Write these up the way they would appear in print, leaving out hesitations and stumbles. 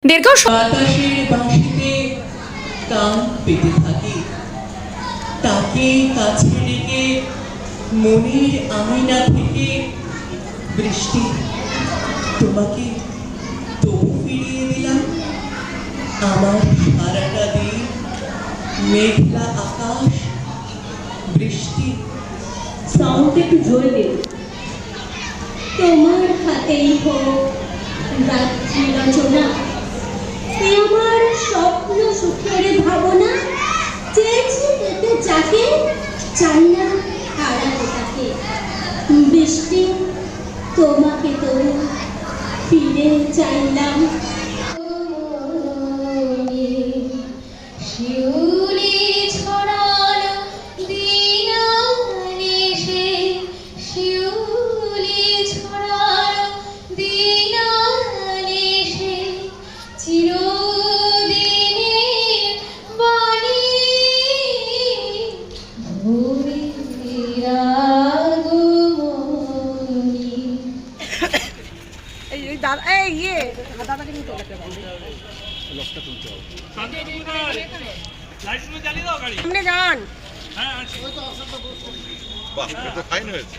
বাতাসের বাঁশিতে কান পেতে থাকে, তাকে কাছে ডেকে মনের আঙিনা থেকে বৃষ্টি তোমাকে তবু ফিরিয়ে দিলাম। আমার সারাটা দিন মেঘলা আকাশ, বৃষ্টি। সাউন্ড একটু জোরে দিন। তোমার হাতেই হোক রাত্রি রচনা, এ আমার স্বপ্ন সুখের ভাবনা। চেয়েছি পেতে যাকে, চাই না হারাতে তাকে। বৃষ্টি তোমাকে তবু ফিরে চাইলাম। শিউলি ছড়ানো দিন আনিসে, শিউলি ছড়ানো দিন আনিসে, চিরদিনের বাণী ভোরের আগমনী। এই দাদা এই দাদাকে নিতে লকটা তুলতে হবে। লাইসেন্স চালিয়ে দাও গাড়ি। সামনে যান। হ্যাঁ বাহ, এটা ফাইন হয়েছে।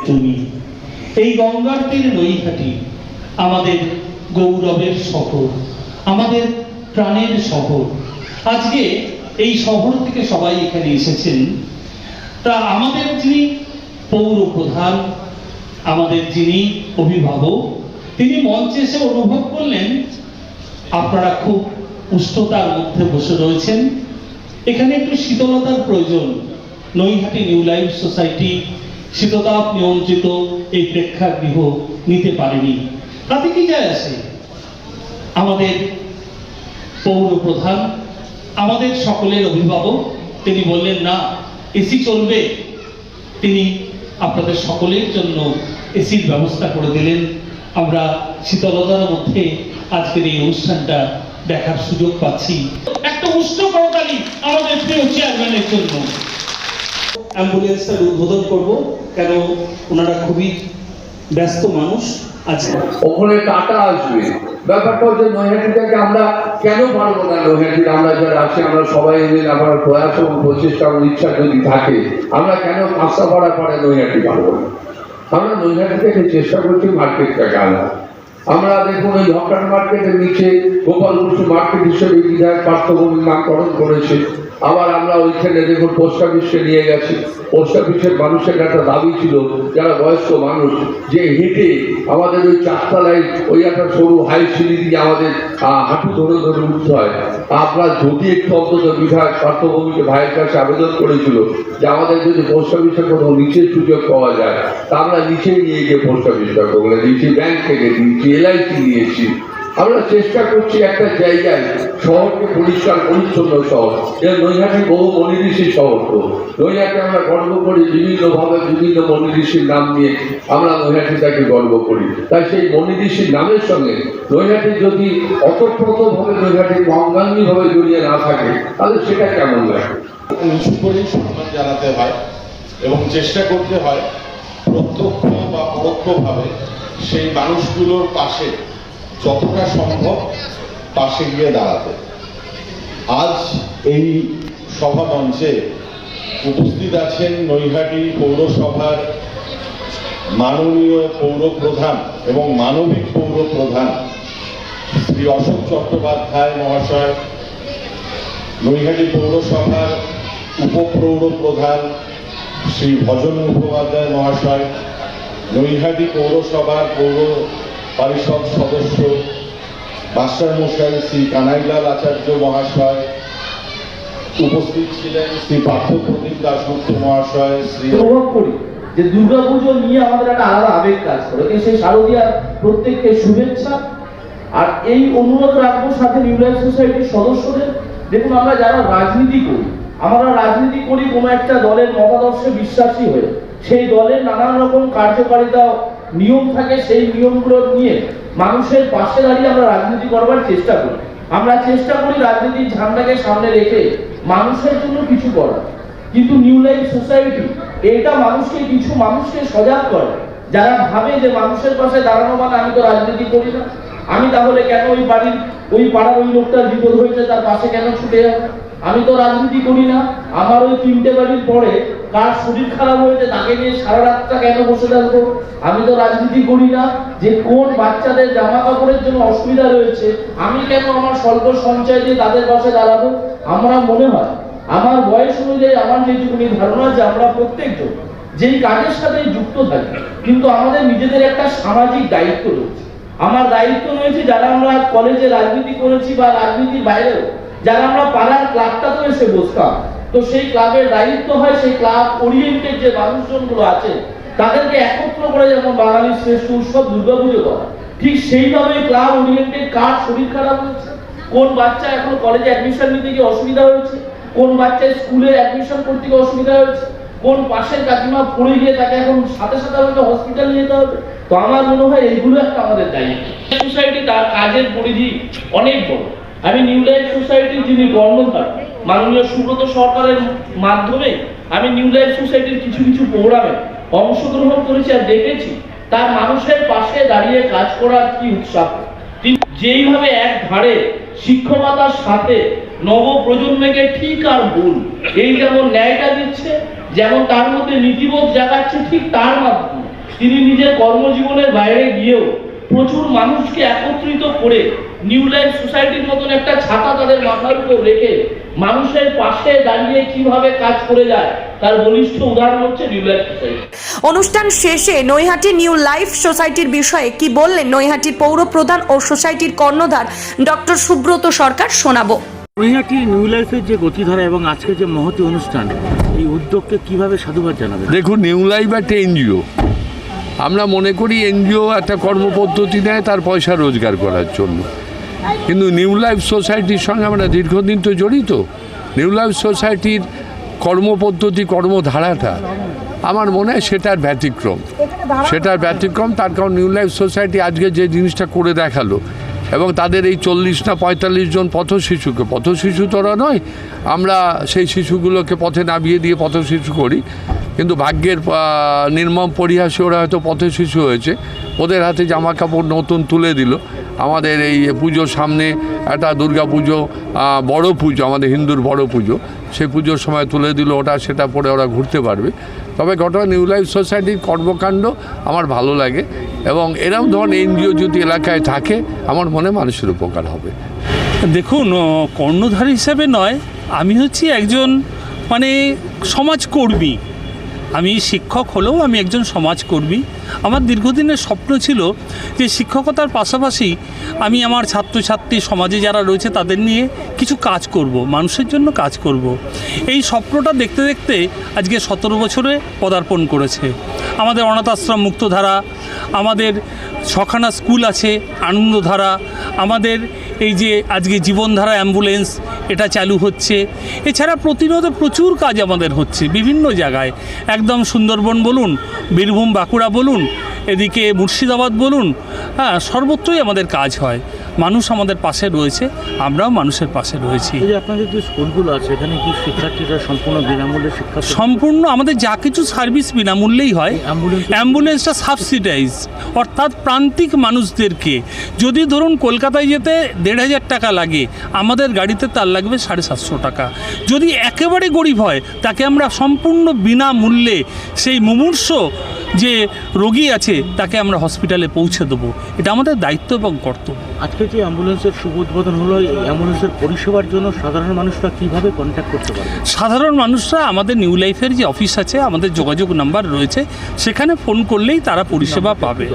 তুমি এই গঙ্গার তীরে নৈহাটি আমাদের গৌরবের শহর, আমাদের প্রাণের শহর। আজকে এই শহর থেকে সবাই এখানে এসেছেন। তা আমাদের যিনি পৌর প্রধান, আমাদের যিনি অভিভাবক, তিনি মঞ্চে এসে অনুভব করলেন আপনারা খুব উষ্ণতার মধ্যে বসে রয়েছেন, এখানে একটু শীতলতার প্রয়োজন। নৈহাটি নিউ লাইফ সোসাইটি শীততাপ নিয়ন্ত্রিত এই প্রেক্ষাগৃহ নিতে পারেনি। তাতে কি যায় আসে? আমাদের পৌর প্রধান, আমাদের সকলের অভিভাবক, তিনি বললেন না, এসি চলবে। তিনি আপনাদের সকলের জন্য এসির ব্যবস্থা করে দিলেন। আমরা শীতলতার মধ্যে আজকের এই অনুষ্ঠানটা দেখার সুযোগ পাচ্ছি। একটা উষ্ণ করতালি আমাদের প্রিয় চেয়ারম্যানের জন্য। অ্যাম্বুলেন্সটার উদ্বোধন করব, কেন ওনারা খুবই ব্যস্ত মানুষ। আজকে ওখানে টাটা আসবে। ব্যাপারটা হচ্ছে নৈহাটিটাকে আমরা কেন পারবো না? নৈহাটির আমরা যারা আছি, আমরা সবাই মিলে আমার প্রয়াস এবং প্রচেষ্টা এবং ইচ্ছা যদি থাকে, আমরা কেন কাঁচাপাড়া পাড়ে নৈহাটি পারবো না? আমরা নৈহাটি থেকে চেষ্টা করছি মার্কেটটাকে আনা। আমরা দেখুন ওই হকার মার্কেটের নিচে গোপালপুর মার্কেট হিসেবে বিধায়ক পার্থভূমি নামকরণ করেছে। আবার আমরা ওইখানে দেখুন পোস্ট অফিসকে নিয়ে গেছি। পোস্ট অফিসের মানুষের একটা দাবি ছিল, যারা বয়স্ক মানুষ, যে হেঁটে আমাদের ওই চারতলায় ওই একটা সরু হাই সিঁড়ি দিয়ে আমাদের হাঁটু ধরে ধরে উঠতে হয়। আপনার যদি একটু অন্তত বিধায়ক পার্থভূমিকে ভাইয়ের কাছে আবেদন করেছিল যে আমাদের যদি পোস্ট অফিসের কোনো নিচের সুযোগ পাওয়া যায়, তা আমরা নিচেই নিয়ে গিয়ে পোস্ট অফিসটা করবো, নিচে ব্যাংক থেকে দিয়েছি, এলআইসি নিয়েছি। আমরা চেষ্টা করছি একটা জায়গায় শহরকে পরিষ্কার পরিচ্ছন্ন শহর। নৈহাটি বহু মনি ঋষির শহর। তো নৈহাটি আমরা গর্ব করি বিভিন্নভাবে, বিভিন্ন মনি ঋষির নাম নিয়ে আমরা নৈহাটিটাকে গর্ব করি। তাই সেই মনি ঋষির নামের সঙ্গে নৈহাটি যদি অতপ্রতভাবে নৈহাটি অঙ্গাঙ্গিভাবে জড়িয়ে না থাকে, তাহলে সেটা কেমন লাগে? উঁচু করে সম্মান জানাতে হয় এবং চেষ্টা করতে হয় প্রত্যক্ষ বা পরোক্ষভাবে সেই মানুষগুলোর পাশে যতটা সম্ভব পাশে গিয়ে দাঁড়াতে। আজ এই সভা মঞ্চে উপস্থিত আছেন নৈহাটি পৌরসভার মাননীয় পৌর প্রধান এবং মানবিক পৌর প্রধান শ্রী অশোক চট্টোপাধ্যায় মহাশয়, নৈহাটি পৌরসভার উপপৌর প্রধান শ্রী ভজন মুখোপাধ্যায় মহাশয়, নৈহাটি পৌরসভার পৌর পরিষদ সদস্য মাস্টার মশাই শ্রী কানাইলাল আচার্য মহাশয়, উপস্থিত ছিলেন শ্রী পার্থ প্রদীপ দাশগুপ্ত মহাশয়, শ্রী অনুভব করি যে দুর্গাপুজো নিয়ে আমাদের একটা আলাদা আবেগ কাজ করে। সেই শারদীয়ার প্রত্যেককে শুভেচ্ছা। আর এই অনুরোধ রাখবো সাথে নিউ লাইফ সোসাইটির সদস্যদের, দেখুন আমরা যারা রাজনীতি করি, আমরা রাজনীতি করি কোনো একটা দলের মতাদর্শে বিশ্বাসী হয়ে, সেই দলের নানান রকম কার্যকারিতা নিয়ম থাকে, সেই নিয়মগুলো নিয়ে মানুষের পাশে দাঁড়িয়ে আমরা রাজনীতি করবার চেষ্টা করি। আমরা চেষ্টা করি রাজনীতির ঝান্ডাকে সামনে রেখে মানুষের জন্য কিছু করার। কিন্তু নিউ লাইফ সোসাইটি এটা মানুষকে সজাগ করে, যারা ভাবে যে মানুষের পাশে দাঁড়ানো মানে আমি তো রাজনীতি করি না, আমি তাহলে কেন ওই পাড়ার ওই লোকটার বিপদ হয়েছে তার পাশে কেন ছুটে যাব, আমি তো রাজনীতি করি না, আমার ওই 3টে বাড়ির পরে কার শরীর খারাপ হয়েছে তাকে নিয়ে সারা রাতটা কেন বসে থাকবো, আমি তো রাজনীতি করি না যে কোন বাচ্চাদের জামা কাপড়ের জন্য অসুবিধা রয়েছে আমি কেন আমার স্বল্প সঞ্চয় দিয়ে তাদের পাশে দাঁড়াবো। আমরা মনে হয় আমার বয়স অনুযায়ী আমার যেটুকুনি ধারণা যে আমরা প্রত্যেকজন যেই কাজের সাথে যুক্ত থাকি, কিন্তু আমাদের নিজেদের একটা সামাজিক দায়িত্ব রয়েছে। আমার দায়িত্ব রয়েছে যারা আমরা কলেজে রাজনীতি করেছি বা রাজনীতির বাইরেও যারা আমরা পাড়ার ক্লাবটাতে এসে বসতাম, তো সেই ক্লাবের দায়িত্ব হয় সেই ক্লাব ওরিয়েন্টেড যে মানুষজনগুলো আছে তাদেরকে একত্র করে যেমন বাঙালির শ্রেষ্ঠ উৎসব দুর্গাপুজো করা, ঠিক সেইভাবে ক্লাব ওরিয়েন্টেড কার শরীর খারাপ হচ্ছে, কোন বাচ্চা এখন কলেজে অ্যাডমিশন নিতে গিয়ে অসুবিধা হয়েছে, কোন বাচ্চা স্কুলে অ্যাডমিশন করতে গিয়ে অসুবিধা হয়েছে, কোন পাশের কাকিমা পড়ে গিয়ে তাকে এখন সাথে সাথে আমাকে হসপিটালে যেতে হবে। তো আমার মনে হয় এইগুলো একটা আমাদের দায়িত্ব। সোসাইটি তার কাজের পরিধি অনেক বড়। আমি নিউ লাইফ সোসাইটির যিনি কর্ণধার মাননীয় সুব্রত সরকারের মাধ্যমে আমি নিউ লাইফ সোসাইটির কিছু প্রোগ্রামে অংশগ্রহণ করেছি আর দেখেছি তার মানুষের পাশে দাঁড়িয়ে কাজ করার কি উৎসাহ। তিনি যেইভাবে এক ধারে শিক্ষকতার সাথে নব প্রজন্মকে ঠিক আর ভুল এই যেমন ন্যায়টা দিচ্ছে, যেমন তার মধ্যে নীতিবোধ জাগাচ্ছে, ঠিক তার মাধ্যমে তিনি নিজের কর্মজীবনের বাইরে গিয়েও প্রচুর মানুষকে একত্রিত করে নিউ লাইফ সোসাইটির মতন একটা ছাতা তাদের মাথার উপর রেখে মানুষের পাশে দাঁড়িয়ে কিভাবে কাজ করে যায় তার বলিষ্ঠ উদাহরণ হচ্ছে নিউ লাইফ সোসাইটি। অনুষ্ঠান শেষে নৈহাটি নিউ লাইফ সোসাইটির বিষয়ে কি বললেন নৈহাটির পৌর প্রধান ও সোসাইটির কর্ণধার ডক্টর সুব্রত সরকার শোনাবো। নৈহাটি নিউ লাইফের যে গতিধারা এবং আজকে যে মহতী অনুষ্ঠান, এই উদ্যোগকে কিভাবে সাধুবাদ জানাবেন? দেখুন, নিউ লাইফ একটা এনজিও। আমরা মনে করি এনজিও একটা কর্মপদ্ধতি নেয় তার পয়সা রোজগার করার জন্য, কিন্তু নিউ লাইফ সোসাইটির সঙ্গে আমরা দীর্ঘদিন তো জড়িত। নিউ লাইফ সোসাইটির কর্মপদ্ধতি কর্মধারাটা আমার মনে হয় সেটার ব্যতিক্রম। তার কারণ নিউ লাইফ সোসাইটি আজকে যে জিনিসটা করে দেখালো এবং তাদের এই 40 না 45 জন পথশিশু তোরা নয়, আমরা সেই শিশুগুলোকে পথে নামিয়ে দিয়ে পথশিশু করি, কিন্তু ভাগ্যের নির্মম পরিহাসে ওরা হয়তো পথশিশু হয়েছে, ওদের হাতে জামা কাপড় নতুন তুলে দিল। আমাদের এই পুজোর সামনে একটা দুর্গা পুজো, বড় পুজো, আমাদের হিন্দুর বড় পুজো, সেই পুজোর সময় তুলে দিল, সেটা পরে ওরা ঘুরতে পারবে। তবে ঘটনা নিউ লাইফ সোসাইটির কর্মকাণ্ড আমার ভালো লাগে এবং এরকম ধরনের এনজিও যদি এলাকায় থাকে আমার মনে মানুষের উপকার হবে। দেখুন, কর্ণধার হিসেবে নয়, আমি হচ্ছি একজন সমাজকর্মী। আমি শিক্ষক হলেও আমি একজন সমাজকর্মী। আমার দীর্ঘদিনের স্বপ্ন ছিল যে শিক্ষকতার পাশাপাশি আমি আমার ছাত্রছাত্রী সমাজে যারা রয়েছে তাদের নিয়ে কিছু কাজ করব, মানুষের জন্য কাজ করব। এই স্বপ্নটা দেখতে দেখতে আজকে 17 বছরে পদার্পণ করেছে। আমাদের অনাথ আশ্রম মুক্তধারা, আমাদের 6খানা স্কুল আছে আনন্দধারা, আমাদের এই যে আজকে জীবনধারা অ্যাম্বুলেন্স এটা চালু হচ্ছে। এছাড়া প্রতিনিয়ত প্রচুর কাজ আমাদের হচ্ছে বিভিন্ন জায়গায়, একদম সুন্দরবন বলুন, বীরভূম বাঁকুড়া বলুন, এদিকে মুর্শিদাবাদ বলুন, সর্বত্রই আমাদের কাজ হয়। মানুষ আমাদের পাশে রয়েছে, আমরাও মানুষের পাশে রয়েছি। এই যে আপনাদের যে স্কুলগুলো আছে এখানে কি শিক্ষার্থীরা সম্পূর্ণ বিনামূল্যে শিক্ষা? সম্পূর্ণ আমাদের যা কিছু সার্ভিস বিনামূল্যেই হয়। অ্যাম্বুলেন্সটা সাবসিডাইজ, অর্থাৎ প্রান্তিক মানুষদেরকে যদি ধরুন কলকাতায় যেতে 1,500 টাকা লাগে, আমাদের গাড়িতে তার লাগবে 750 টাকা। যদি একেবারে গরিব হয় তাকে আমরা সম্পূর্ণ বিনামূল্যে সেই মুমূর্ষ যে রোগী আছে তাকে আমরা হসপিটালে পৌঁছে দেবো। এটা আমাদের দায়িত্ব এবং কর্তব্য। আজকে যে অ্যাম্বুলেন্সের শুভ উদ্বোধন হলো, এই অ্যাম্বুলেন্সের পরিষেবার জন্য সাধারণ মানুষরা কিভাবে কন্ট্যাক্ট করতে পারবে? সাধারণ মানুষরা আমাদের নিউ লাইফের যে অফিস আছে, আমাদের যোগাযোগ নাম্বার রয়েছে, সেখানে ফোন করলেই তারা পরিষেবা পাবে।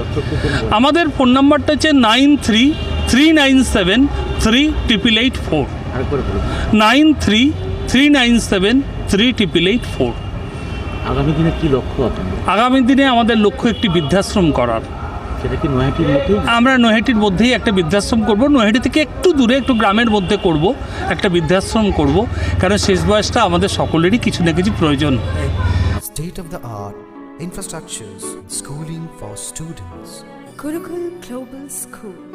আমাদের ফোন নাম্বারটা হচ্ছে 9339738884, আরেকবার বলুন। 9339738884। আগামী দিনে কি লক্ষ্য আপনার? আগামী দিনে আমাদের লক্ষ্য একটি বৃদ্ধাশ্রম করার। সেটা কি নৈহাটির মধ্যেই? আমরা নৈহাটির মধ্যেই একটা বৃদ্ধাশ্রম করব, নৈহাটি থেকে একটু দূরে, একটু গ্রামের মধ্যে করব, একটা বৃদ্ধাশ্রম করব, কারণ শেষ বয়সটা আমাদের সকলেরই কিছু না কিছু প্রয়োজন। State of the art infrastructures, schooling for students. Gurukul Global School.